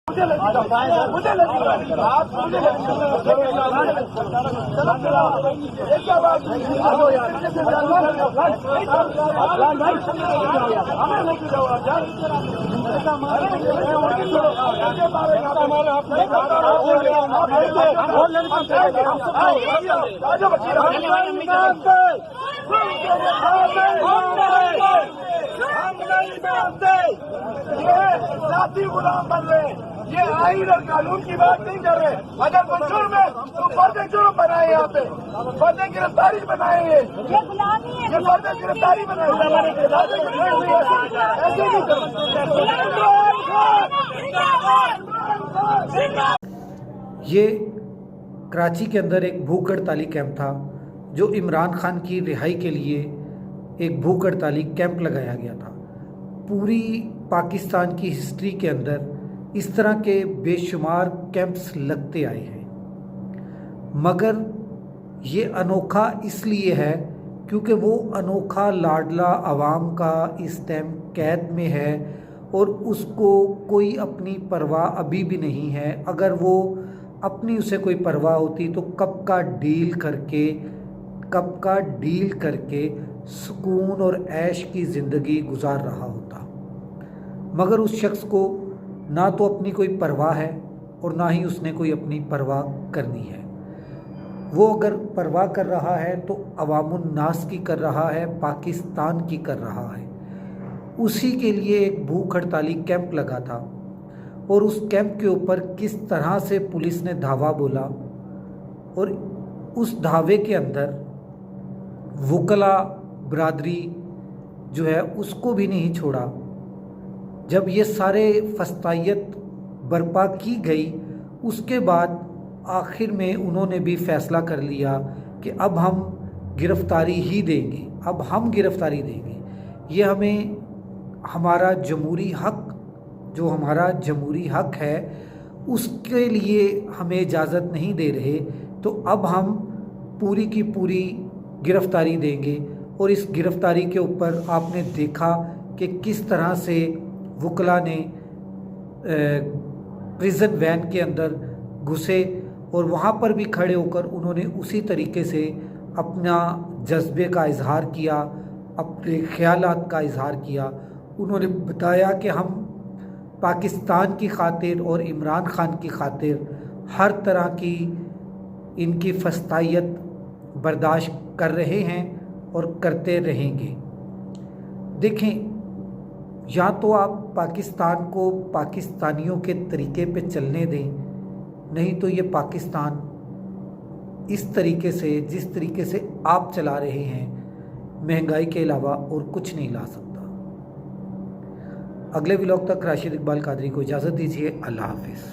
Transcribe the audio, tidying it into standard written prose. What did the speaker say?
मुझे लगी आप मुझे ये क्या बात हमें लेके जाओ जाति गुलाम बन रहे, ये आईन और कानून की बात नहीं कर रहे। अगर कोई जुर्म है तो फर्द जुर्म बनाए, यहाँ पे फर्द गिरफ्तारी बनाए, ये फर्द गिरफ्तारी बनाए। ऐसे नहीं करो। ये कराची के अंदर एक भूख हड़ताली कैंप था जो इमरान खान की रिहाई के लिए एक भूख हड़ताली कैंप लगाया गया था। पूरी पाकिस्तान की हिस्ट्री के अंदर इस तरह के बेशुमार कैंप्स लगते आए हैं, मगर ये अनोखा इसलिए है क्योंकि वो अनोखा लाडला आवाम का इस टाइम कैद में है और उसको कोई अपनी परवाह अभी भी नहीं है। अगर वो अपनी उसे कोई परवाह होती तो कब का डील करके सुकून और ऐश की ज़िंदगी गुजार रहा होता। मगर उस शख्स को ना तो अपनी कोई परवाह है और ना ही उसने कोई अपनी परवाह करनी है। वो अगर परवाह कर रहा है तो अवामुन नास की कर रहा है, पाकिस्तान की कर रहा है। उसी के लिए एक भूख हड़ताली कैंप लगा था और उस कैंप के ऊपर किस तरह से पुलिस ने धावा बोला और उस धावे के अंदर वकला बरादरी जो है उसको भी नहीं छोड़ा। जब ये सारे फस्तायत बर्पा की गई उसके बाद आखिर में उन्होंने भी फैसला कर लिया कि अब हम गिरफ्तारी ही देंगे, अब हम गिरफ्तारी देंगे। ये हमें हमारा जमहूरी हक, जो हमारा जमहूरी हक है, उसके लिए हमें इजाज़त नहीं दे रहे, तो अब हम पूरी की पूरी गिरफ्तारी देंगे। और इस गिरफ्तारी के ऊपर आपने देखा कि किस तरह से वकला ने प्रिजन वैन के अंदर घुसे और वहाँ पर भी खड़े होकर उन्होंने उसी तरीके से अपना जज्बे का इजहार किया, अपने ख्यालात का इजहार किया। उन्होंने बताया कि हम पाकिस्तान की खातिर और इमरान खान की खातिर हर तरह की इनकी फस्तायत बर्दाश्त कर रहे हैं और करते रहेंगे। देखें, या तो आप पाकिस्तान को पाकिस्तानियों के तरीके पे चलने दें, नहीं तो ये पाकिस्तान इस तरीके से, जिस तरीके से आप चला रहे हैं, महंगाई के अलावा और कुछ नहीं ला सकता। अगले व्लॉग तक राशिद इकबाल कादरी को इजाज़त दीजिए। अल्लाह हाफिज़।